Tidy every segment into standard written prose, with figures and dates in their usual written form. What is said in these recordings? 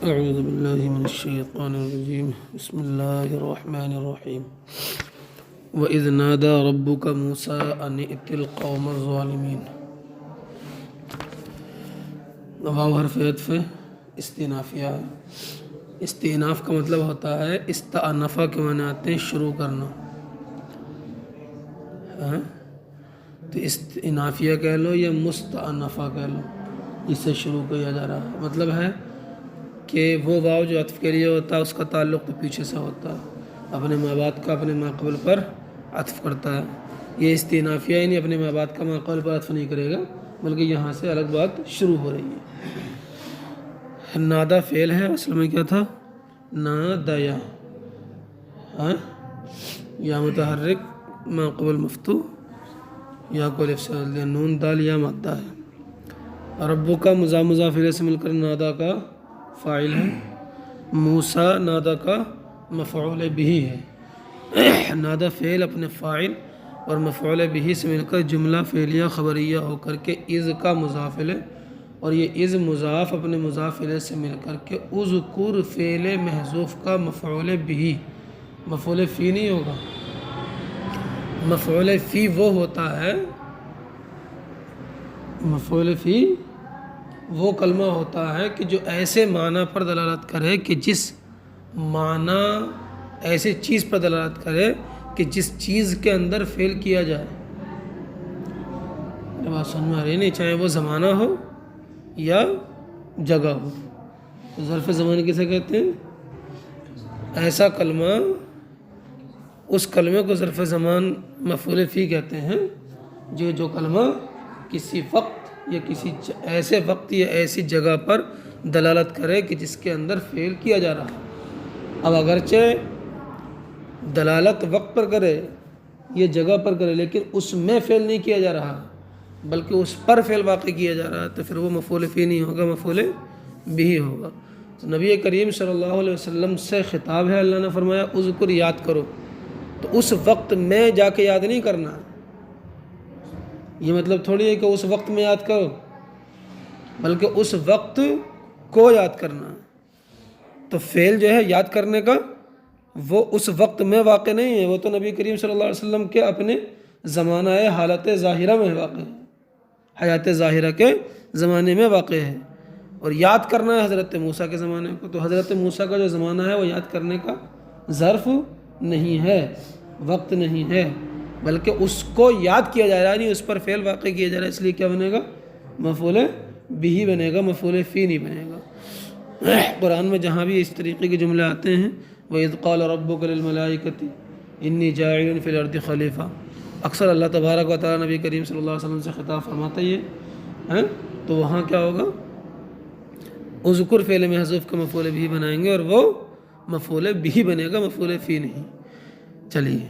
اعوذ باللہ من الشیطان الرجیم بسم اللہ الرحمن الرحیم وَإِذْ نَادَى رَبُّكَ مُوسَىٰ أَنِ ائْتِ الْقَوْمَ الظَّالِمِينَ۔ واو حرف عطف استئنافیہ ہے۔ استئناف کا مطلب ہوتا ہے استأنفہ کے معنی آتے ہیں شروع کرنا، تو استئنافیہ کہہ لو یا مستأنفہ کہہ لو، اس سے شروع کیا جا رہا ہے۔ مطلب ہے کہ وہ واو جو عطف کے لیے ہوتا ہے اس کا تعلق تو پیچھے سے ہوتا ہے، اپنے ما بعد کا اپنے ما قبل پر عطف کرتا ہے۔ یہ استئنافیہ یعنی اپنے ما بعد کا ما قبل پر عطف نہیں کرے گا، بلکہ یہاں سے الگ بات شروع ہو رہی ہے۔ نادا فعل ہے، اصل میں کیا تھا؟ نادیا، یا متحرک ما قبل مفتوح یا کو الف سے نون دال یا مادہ ہے۔ ربو کا مضاف الیہ سے مل کر نادا کا فاعل ہے، موسیٰ نادا کا مفعول بہ ہے۔ نادا فعل اپنے فاعل اور مفعول بہ سے مل کر جملہ فعلیہ خبریہ ہو کر کے اذ کا مضاف الیہ، اور یہ اذ مضاف اپنے مضاف الیہ سے مل کر کے اذکر فعل محذوف کا مفعول بہ، مفعول فی نہیں ہوگا۔ مفعول فی وہ ہوتا ہے، مفعول فی وہ کلمہ ہوتا ہے کہ جو ایسے معنی پر دلالت کرے کہ جس معنی ایسی چیز پر دلالت کرے کہ جس چیز کے اندر فعل کیا جائے۔ بات سمجھ میں آ رہی نہیں، چاہے وہ زمانہ ہو یا جگہ ہو۔ ظرف زمان کسے کہتے ہیں؟ ایسا کلمہ، اس کلمے کو ظرف زمان مفعول فی کہتے ہیں جو کلمہ کسی وقت یا کسی ایسے وقت یا ایسی جگہ پر دلالت کرے کہ جس کے اندر فعل کیا جا رہا ہے۔ اب اگرچہ دلالت وقت پر کرے یا جگہ پر کرے لیکن اس میں فعل نہیں کیا جا رہا بلکہ اس پر فعل واقع کیا جا رہا ہے، تو پھر وہ مفعول فی نہیں ہوگا، مفعول بہ ہوگا۔ تو نبی کریم صلی اللہ علیہ وسلم سے خطاب ہے، اللہ نے فرمایا اذکر، یاد کرو، تو اس وقت میں جا کے یاد نہیں کرنا۔ یہ مطلب تھوڑی ہے کہ اس وقت میں یاد کرو، بلکہ اس وقت کو یاد کرنا۔ تو فعل جو ہے یاد کرنے کا وہ اس وقت میں واقع نہیں ہے، وہ تو نبی کریم صلی اللہ علیہ وسلم کے اپنے زمانہ حالت ظاہرہ میں واقع ہے، حیات ظاہرہ کے زمانے میں واقع ہے۔ اور یاد کرنا ہے حضرت موسیٰ کے زمانے کو، تو حضرت موسیٰ کا جو زمانہ ہے وہ یاد کرنے کا ظرف نہیں ہے، وقت نہیں ہے، بلکہ اس کو یاد کیا جا رہا ہے، نہیں اس پر فعل واقع کیا جا رہا ہے، اس لیے کیا بنے گا؟ مفعول بہ بنے گا، مفعول فی نہیں بنے گا۔ قرآن میں جہاں بھی اس طریقے کے جملے آتے ہیں، وَإِذْ قَالَ رَبُّكَ لِلْمَلَائِكَةِ إِنِّي جَاعِلٌ فِي الْأَرْضِ خَلِيفَةً، اکثر اللہ تبارک و تعالیٰ نبی کریم صلی اللہ علیہ وسلم سے خطاب فرماتا ہے، تو وہاں کیا ہوگا؟ اذکر فعل محذوف کا مفعول بہ بنائیں گے، اور وہ مفعول بہ بنے گا، مفعول فی نہیں۔ چلیے،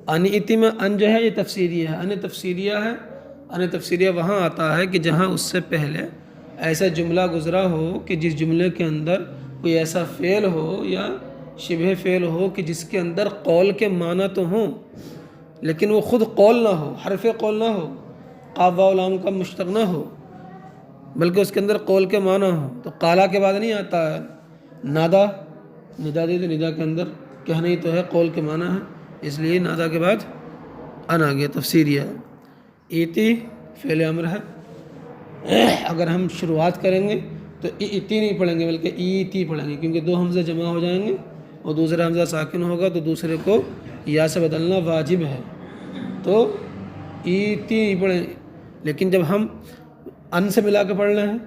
ان اتی میں ان جو ہے یہ تفسیریہ ہے، ان تفسیریہ ہے۔ ان تفسیریہ وہاں آتا ہے کہ جہاں اس سے پہلے ایسا جملہ گزرا ہو کہ جس جملے کے اندر کوئی ایسا فعل ہو یا شبہ فعل ہو کہ جس کے اندر قول کے معنی تو ہوں لیکن وہ خود قول نہ ہو، حرف قول نہ ہو، قاف واو لام کا مشتق نہ ہو، بلکہ اس کے اندر قول کے معنی ہو۔ تو قالا کے بعد نہیں آتا ہے نادا، ندا دی، تو ندا کے اندر کہنا ہی تو ہے، قول کے معنی ہے، اس لیے نادا کے بعد ان آ گیا، تفسیریہ ہے۔ ایتی فعل امر ہے، اگر ہم شروعات کریں گے تو ایتی نہیں پڑھیں گے بلکہ ایتی پڑھیں گے، کیونکہ دو حمزے جمع ہو جائیں گے اور دوسرا حمزہ ساکن ہوگا تو دوسرے کو یا سے بدلنا واجب ہے، تو ایتی نہیں پڑھیں گے۔ لیکن جب ہم ان سے ملا کے پڑھ رہے ہیں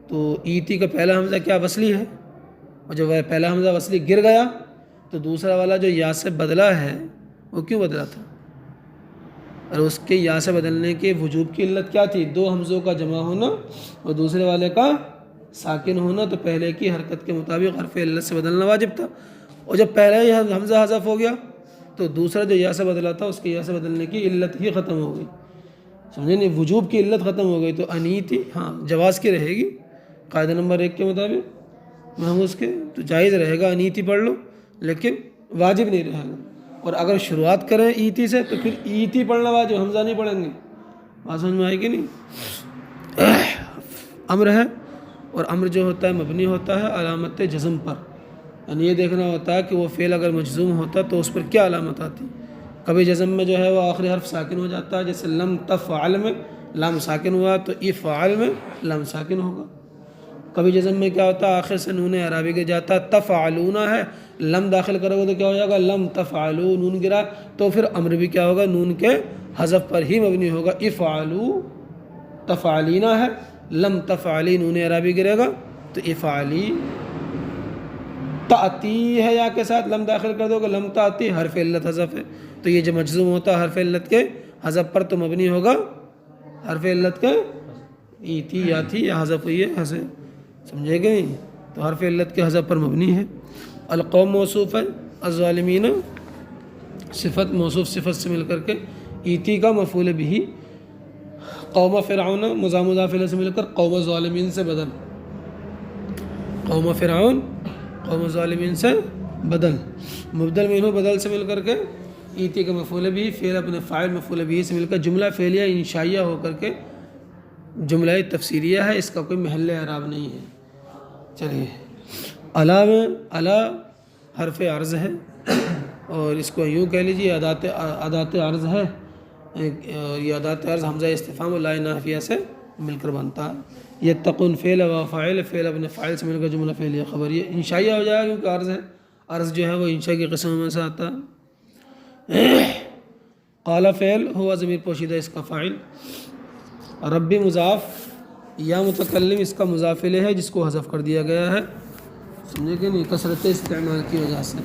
تو ایتی کا پہلا حمزہ کیا؟ وصلی ہے، اور جب وہ پہلا حمزہ وصلی گر گیا تو دوسرا والا جو یا سے بدلا ہے وہ کیوں بدلا تھا؟ اور اس کے یا سے بدلنے کے وجوب کی علت کیا تھی؟ دو حمزوں کا جمع ہونا اور دوسرے والے کا ساکن ہونا، تو پہلے کی حرکت کے مطابق حرف علت سے بدلنا واجب تھا، اور جب پہلا ہی حمزہ حذف ہو گیا تو دوسرا جو یا سے بدلا تھا اس کے یا سے بدلنے کی علت ہی ختم ہو گئی، سمجھے نہیں؟ وجوب کی علت ختم ہو گئی، تو انیتی ہاں جواز کی رہے گی، قاعدہ نمبر 1 کے مطابق محموز کے، تو جائز رہے گا انیتی پڑھ لو، لیکن واجب نہیں رہے گا۔ اور اگر شروعات کریں ایتی سے تو پھر ایتی پڑھنا واجب، حمزہ نہیں پڑھیں گے۔ بات سمجھ میں آئے گی نہیں؟ امر ہے اور امر جو ہوتا ہے مبنی ہوتا ہے علامت جزم پر، یعنی یہ دیکھنا ہوتا ہے کہ وہ فعل اگر مجزوم ہوتا تو اس پر کیا علامت آتی۔ کبھی جزم میں جو ہے وہ آخری حرف ساکن ہو جاتا ہے، جیسے لم تفعل میں لام ساکن ہوا تو افعل میں لام ساکن ہوگا۔ کبھی جزم میں کیا ہوتا ہے آخر سے نون اعرابی گر جاتا ہے، تفعلون ہے، لم داخل کرو گے تو کیا ہو جائے گا لم تفعلوا، نون گرا تو پھر امر بھی کیا ہوگا نون کے حذف پر ہی مبنی ہوگا، افعلوا تفعلینا ہے، لم تفعلی نون اعرابی گرے گا تو افعلی، تأتی ہے یا کے ساتھ لم داخل کر دو گے لم تأتی حرف علت حذف ہے، تو یہ جو مجزوم ہوتا ہے حرف علت کے حذف پر تو مبنی ہوگا حرف علت کے ایتی یا تھی یا حذف ہوئی ہے ایسے سمجھے گے نہیں، تو حرف علت کے حذف پر مبنی ہے۔ القوم موصوف ہے، الظالمین صفت موصوف صفت سے مل کر کے، ایتی کا مفعول بھی، قوم فرعون مضاف مضاف الیہ سے مل کر قوم ظالمین سے بدل، قوم فرعون قوم ظالمین سے بدل، مبدل منہ بدل سے مل کر کے ایتی کا مفعول بھی، فعل اپنے فاعل مفعول بھی سے مل کر جملہ فعلیہ انشائیہ ہو کر کے جملہ تفسیریہ ہے، اس کا کوئی محل اعراب نہیں ہے۔ چلیے الا میں الا حرف عرض ہے اور اس کو یوں کہہ لیجیے ادات عرض ہے، اور یہ ادات عرض حمزہ استفہام و لا نافیہ سے مل کر بنتا ہے۔ یتقون فعل و فاعل، فعل اپنے فاعل سے مل کر جملہ فعلیہ خبریہ انشائیہ ہو جائے گا کیونکہ عرض ہے، عرض جو ہے وہ انشاء کی قسم میں سے آتا ہے۔ قال فعل ہوا ضمیر پوشیدہ اس کا فاعل، ربی مضاف یا متکلم اس کا مضاف الیہ ہے جس کو حذف کر دیا گیا ہے، سمجھے کہ نہیں کثرت استعمال کی وجہ سے،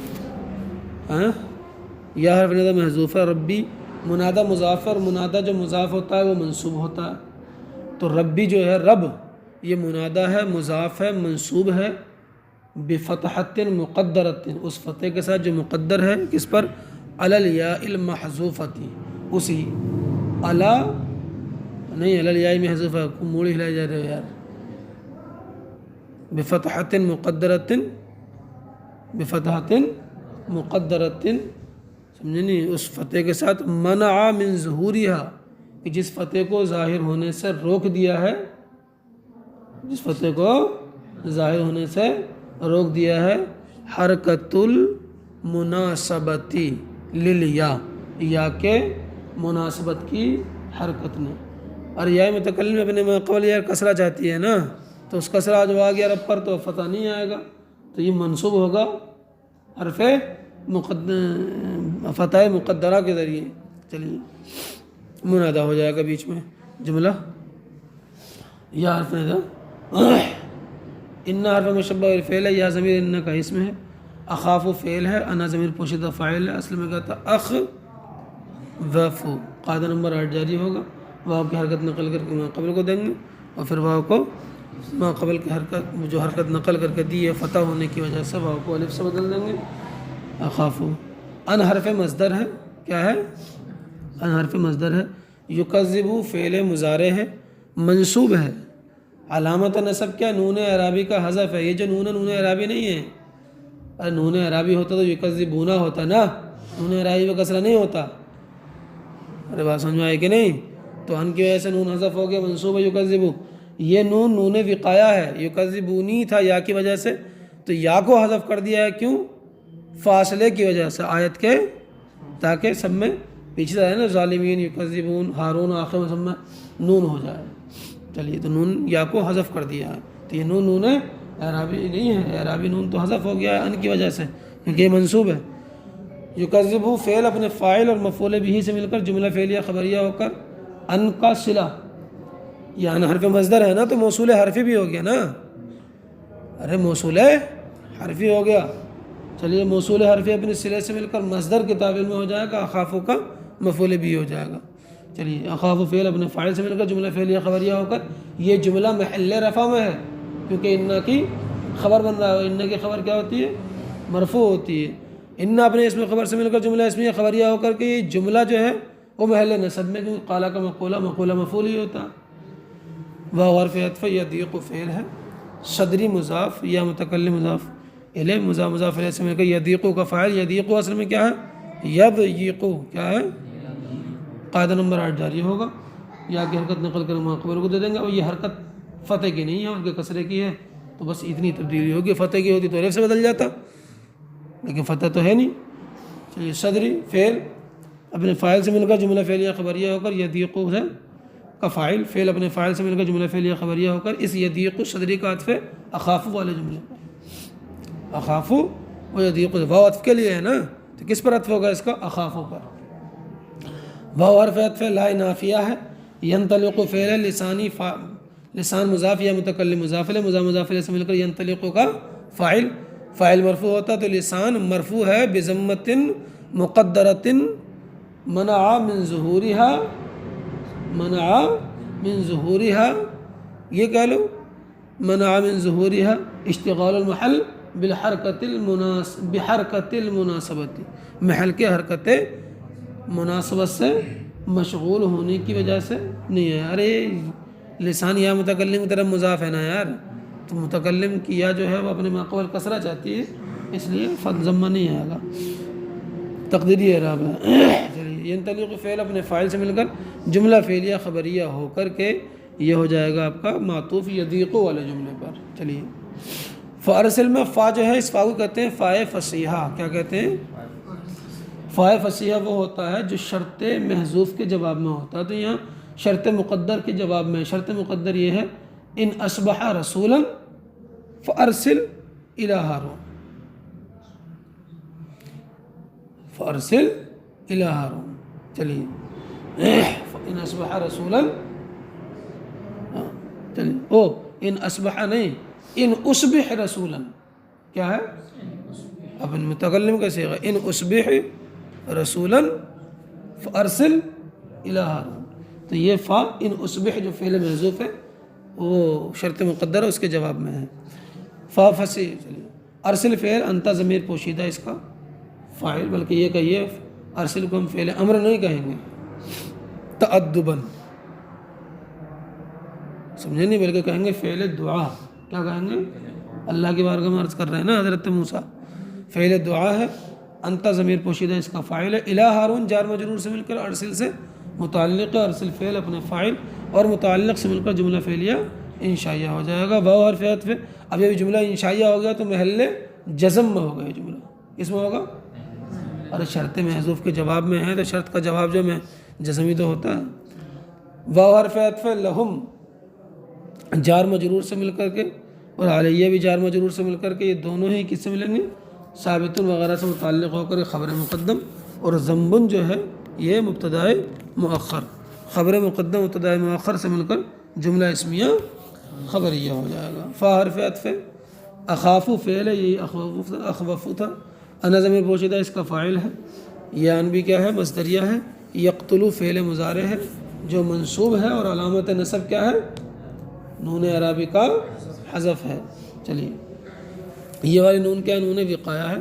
ہاں یا حرف ندا محذوف ہے، ربی منادہ مضاف، اور منادہ جو مضاف ہوتا ہے وہ منصوب ہوتا ہے، تو ربی جو ہے رب یہ منادہ ہے مضاف ہے منصوب ہے بفتحۃ مقدرۃ، اس فتح کے ساتھ جو مقدر ہے کس پر علی الیاء المحذوفۃ، اسی علی نہیں علی الیاء محذوف ہے، موڑی ہلائی جا رہے ہو یار، بفتحۃ مقدرۃ بفتحۃ مقدرۃ سمجھے نہیں، اس فتح کے ساتھ منع من ظہورہا کہ جس فتح کو ظاہر ہونے سے روک دیا ہے، جس فتح کو ظاہر ہونے سے روک دیا ہے، حرکت المناسبتی للیا، یا کے مناسبت کی حرکت نے، اور یا متکلم اپنے ما قبل یا کسرہ چاہتی ہے نا، تو اس کسرہ جو آ گیا رب پر تو فتح نہیں آئے گا، تو یہ منصوب ہوگا حرف فتح مقدرہ کے ذریعے، چلیے منادہ ہو جائے گا بیچ میں جملہ یا حرف ندا، ان حرف مشبہ الفعل ہے، یا ضمیر ان کا اسم ہے، اخاف فعل ہے، انا ضمیر پوشیدہ فاعل ہے، اصل میں کہتا اخ وفو، قاعدہ نمبر 8 جاری ہوگا، واو کی حرکت نقل کر کے ما قبل کو دیں گے، اور پھر واو کو ما قبل کی حرکت جو حرکت نقل کر کے دی ہے فتح ہونے کی وجہ سے واو کو الف سے بدل دیں گے، اخافو۔ ان حرف مصدر ہے، کیا ہے ان حرف مصدر ہے، یکذبو فعل مضارع ہے، منصوب ہے، علامت نصب کیا نون اعرابی کا حذف ہے، یہ جو نون اعرابی نہیں ہے، ارے نون اعرابی ہوتا تو یکذبونا ہوتا نا، نون اعرابی کا کسرہ نہیں ہوتا، ارے بات سمجھ میں آئی کہ نہیں، تو ان کی وجہ سے نون حذف ہو گیا، منصوب ہے یکذبو، یہ نون وقایا ہے، یکذبونی تھا یا کی وجہ سے، تو یا کو حذف کر دیا ہے، کیوں فاصلے کی وجہ سے آیت کے، تاکہ سب میں پیچھے سے ہے نا ظالمین یکذبون ہارون آخر میں سب میں نون ہو جائے، چلیے تو نون یا کو حذف کر دیا ہے، تو یہ نون اعرابی نہیں ہے، اعرابی نون تو حذف ہو گیا ہے ان کی وجہ سے کیونکہ یہ منصوب ہے۔ یکذبو فعل اپنے فاعل اور مفعول بھی سے مل کر جملہ فعلیہ خبریہ ہو کر ان کا صلہ، یہ ان حرف مصدر ہے نا تو موصول حرفی بھی ہو گیا نا، ارے موصول حرفی ہو گیا، چلیے موصول حرفی اپنے صلے سے مل کر مصدر کے تعبیر میں ہو جائے گا، اخافو کا مفعول بھی ہو جائے گا، چلیے اخافو فعل اپنے فاعل سے مل کر جملہ فعلیہ خبریہ ہو کر، یہ جملہ محل رفع میں ہے کیونکہ انا کی خبر بن رہا ہے، انا کی خبر کیا ہوتی ہے مرفوع ہوتی ہے، انا اپنے اسم خبر سے مل کر جملہ اسمیہ خبریہ ہو کر کے یہ جملہ جو ہے وہ محل نصب میں، کیونکہ قالا کا مقولہ مفعول ہی ہوتا ہے، وہ حرف عطف یضیق فعل ہے، صدری مضاف یا متکلم مضاف الیہ مضاف الیہ سے مل کر یضیق کا فاعل، یضیق اصل میں کیا ہے یضیق، کیا ہے قاعدہ نمبر 8 جاری ہوگا، یا کی حرکت نقل کر ما قبل کو دے دیں گے، اور یہ حرکت فتح کی نہیں ہے، ان کے کسرے کی ہے، تو بس اتنی تبدیلی ہوگی. فتح کی ہوتی تو الف سے بدل جاتا، لیکن فتح تو ہے نہیں. چلیے صدری فعل اپنے فاعل سے مل کر جملہ فعلیہ خبریہ ہو کر یضیق ہے کا فاعل، فعل اپنے فاعل سے مل کر جملہ فعلیہ خبریہ ہو کر اس یضیق صدری کا عطف ہے اخاف والے جملے پر. اخاف و یضیق واو عطف کے لیے ہے نا، تو کس پر عطف ہوگا اس کا؟ اخاف پر. واو حرف عطف لا نافیہ ہے. ینطلق فعل لسانی لسان مضاف یا متکلم مضاف الیہ، مضاف الیہ سے مل کر ینطلق کا فاعل، فاعل مرفوع ہوتا تو لسان مرفوع ہے بضمۃ مقدرۃ منع من ظہورها، یہ کہہ لو منع من ظہورها اشتغال المحل بحرکت المناسبت، محل کے حرکت مناسبت سے مشغول ہونے کی وجہ سے نہیں ہے. ارے لسان یا متکلم کی طرف مضاف ہے نا یار، تو متکلم کی یا جو ہے وہ اپنے ماقبل کسرہ چاہتی ہے، اس لیے ضمہ نہیں آئے گا، تقدیری اعراب ہے. چلیے ینطلق فعل اپنے فاعل سے مل کر جملہ فعلیہ خبریہ ہو کر کے یہ ہو جائے گا آپ کا معطوف یضیق والے جملے پر. چلیے فارسل میں فا جو ہے اس فا کو کہتے ہیں فائے فصیحہ. کیا کہتے ہیں؟ فائے فصیحہ وہ ہوتا ہے جو شرط محذوف کے جواب میں ہوتا ہے. تو یہاں شرط مقدر کے جواب میں، شرط مقدر یہ ہے ان اصبح رسولا فارسل الی ہارون، فارسل الی ہارون. چلیے ان اصبح رسولا، چلیے ان اصبح نہیں، ان اصبح رسولا، کیا ہے اپن متکلم کا صیغہ، ان اصبح رسولا فارسل الی ہارون. تو یہ فا ان اصبح جو فعل محذوف ہے وہ شرط مقدر ہے، اس کے جواب میں ہے. فا فصیح. ارسل فعل انتا ضمیر پوشیدہ اس کا فاعل، بلکہ یہ کہیے ارسل کو ہم فعل امر نہیں کہیں گے تأدباً، سمجھے نہیں، بلکہ کہیں گے فعل دعا. کیا کہیں گے؟ اللہ کی بارگاہ میں عرض کر رہے ہیں نا حضرت موسیٰ، فعل دعا ہے، انتا ضمیر پوشیدہ اس کا فاعل ہے، الی ہارون جار مجرور سے مل کر ارسل سے متعلق ہے، ارسل فعل اپنے فاعل اور متعلق سے مل کر جملہ فعلیہ انشائیہ ہو جائے گا. واو حرف عطف. اب یہ جملہ انشائیہ ہو گیا تو محل جزم میں ہوگا، یہ جملہ اس میں ہوگا. اور شرط محذوف کے جواب میں ہے تو شرط کا جواب جو میں جزمی تو ہوتا ہے. واو حرف عطف لہم جار مجرور سے مل کر کے اور علیہ بھی جار مجرور سے مل کر کے، یہ دونوں ہی کس سے ملیں گے؟ ثابت وغیرہ سے متعلق ہو کر خبر مقدم، اور ذنب جو ہے یہ مبتدائے مؤخر، خبر مقدم مبتدائے مؤخر سے مل کر جملہ اسمیہ خبریہ ہو جائے گا. فا حرف عطف. اخاف فعل ہے، یہی اخوف تھا. انا ضمیر پوشیدہ اس کا فاعل ہے. یان بھی کیا ہے؟ مصدریہ ہے. یقتلو فعل مضارع ہے جو منصوب ہے اور علامت نصب کیا ہے؟ نون اعرابی کا حذف ہے. چلیے یہ والی نون کیا ہے؟ نون وقایہ ہے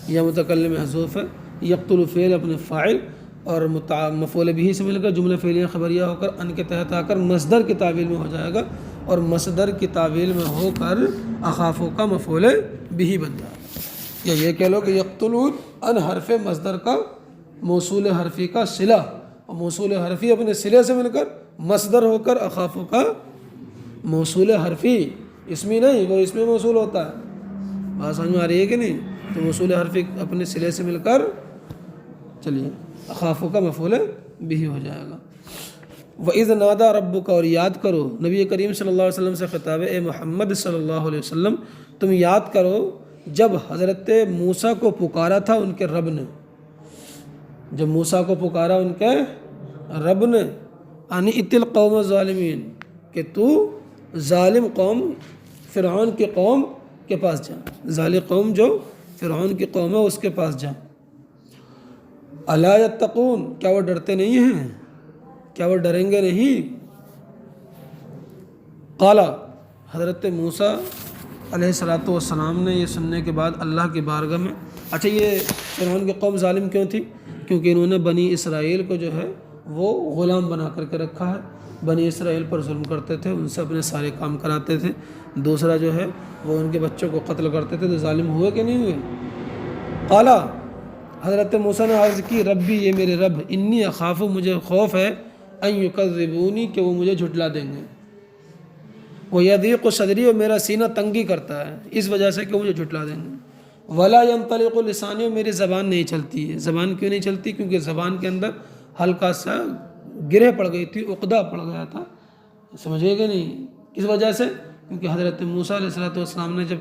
یا متکلم محذوف ہے. یقتل فعل اپنے فاعل اور مفعول به سے مل کر جملہ فعلیہ خبریہ ہو کر ان کے تحت آ کر مصدر کی تعویل میں ہو جائے گا، اور مصدر کی تعویل میں ہو کر اخافو کا مفعول به بن جائے گا. یا یہ کہہ لو کہ یقتلون ان حرف مصدر کا موصول حرفی کا صلہ، اور موصول حرفی اپنے صلے سے مل کر مصدر ہو کر اخافو کا موصول حرفی، اسمی نہیں، وہ اسمی موصول ہوتا ہے. بات سمجھ میں آ رہی ہے کہ نہیں؟ تو موصول حرفی اپنے صلے سے مل کر چلیے اخافو کا مفعول بھی ہو جائے گا. وَإِذْ نَادَى رَبُّكَ، اور یاد کرو، نبی کریم صلی اللہ علیہ وسلم سے خطاب ہے، اے محمد صلی اللہ علیہ وسلم تم یاد کرو جب حضرت موسیٰ کو پکارا تھا ان کے رب نے، جب موسیٰ کو پکارا ان کے رب نے، انی ائت القوم الظالمین، کہ تو ظالم قوم فرعون کی قوم کے پاس جا، ظالم قوم جو فرعون کی قوم ہے اس کے پاس جا. الا یتقون، کیا وہ ڈرتے نہیں ہیں؟ کیا وہ ڈریں گے نہیں؟ قالا، حضرت موسیٰ علیہ السلام نے یہ سننے کے بعد اللہ کی بارگاہ میں، اچھا یہ فرعون کی قوم ظالم کیوں تھی؟ کیونکہ انہوں نے بنی اسرائیل کو جو ہے وہ غلام بنا کر کے رکھا ہے، بنی اسرائیل پر ظلم کرتے تھے، ان سے اپنے سارے کام کراتے تھے. دوسرا جو ہے وہ ان کے بچوں کو قتل کرتے تھے. تو ظالم ہوئے کہ نہیں ہوئے؟ قالا، حضرت موسیٰ نے عرض کی، ربی، یہ میرے رب، انی اخاف، مجھے خوف ہے، ان یکذبونی، کہ وہ مجھے جھٹلا دیں گے. وہ یضیق صدری، اور میرا سینہ تنگی کرتا ہے اس وجہ سے کہ مجھے جھٹلا دیں گے، ولا ینطلق لسانی، اور میری زبان نہیں چلتی ہے۔ زبان کیوں نہیں چلتی؟ کیونکہ زبان کے اندر ہلکا سا گرہ پڑ گئی تھی، عقدہ پڑ گیا تھا، سمجھے کہ نہیں؟ کس وجہ سے؟ کیونکہ حضرت موسیٰ علیہ السلام نے جب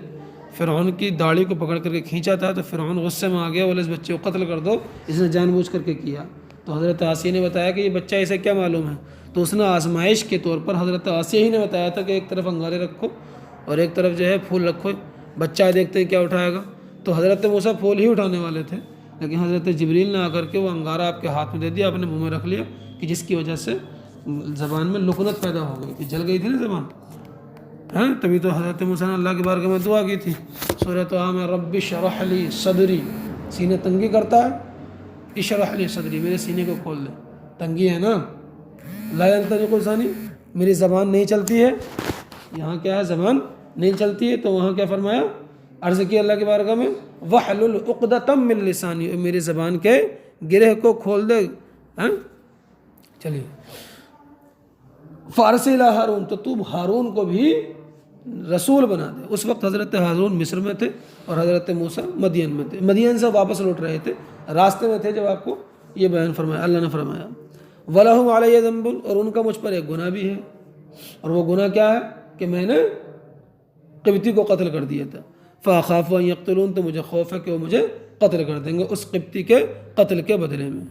فرعون کی داڑھی کو پکڑ کر کے کھینچا تھا تو فرعون غصے میں آ گیا، بولے اس بچے کو قتل کر دو، اس نے جان بوجھ کر کے کیا۔ تو حضرت آسیہ نے بتایا کہ یہ بچہ اسے کیا معلوم ہے، تو اس نے آزمائش کے طور پر حضرت آسیہ ہی نے بتایا تھا کہ ایک طرف انگارے رکھو اور ایک طرف جو ہے پھول رکھو، بچہ دیکھتے ہیں کیا اٹھائے گا۔ تو حضرت موسیٰ پھول ہی اٹھانے والے تھے، لیکن حضرت جبریل نے آ کر کے وہ انگارہ آپ کے ہاتھ میں دے دیا، اپنے منہ میں رکھ لیا، کہ جس کی وجہ سے زبان میں لکنت پیدا ہو گئی، کہ جل گئی تھی نا زبان، ہاں۔ تبھی تو حضرت موسیٰ نے اللہ کی بارگاہ میں دعا کی تھی سورۃ طٰہٰ میں، رب اشرح لی صدری، سینے تنگی کرتا ہے، اشرح لی صدری، میرے سینے کو کھول دے، تنگی ہے نا، لا ینطلق لسانی، میری زبان نہیں چلتی ہے، یہاں کیا ہے زبان نہیں چلتی ہے، تو وہاں کیا فرمایا، عرض کیا اللہ کی بارگاہ میں، وحلل عقدۃ من لسانی، اور میری زبان کے گرہ کو کھول دے، ہاں۔ چلیے، فارسل ہارون، تو تو ہارون کو بھی رسول بنا دے۔ اس وقت حضرت ہارون مصر میں تھے اور حضرت موسیٰ مدین میں تھے، مدین سے واپس لوٹ رہے تھے، راستے میں تھے جب آپ کو یہ بیان فرمایا، اللہ نے فرمایا وَلَهُمْ عَلَيَّ ذَنْبٌ، اور ان کا مجھ پر ایک گناہ بھی ہے، اور وہ گناہ کیا ہے کہ میں نے قبطی کو قتل کر دیا تھا، فَأَخَافُ أَن يَقْتُلُونَ، تو مجھے خوف ہے کہ وہ مجھے قتل کر دیں گے اس قبطی کے قتل کے بدلے میں۔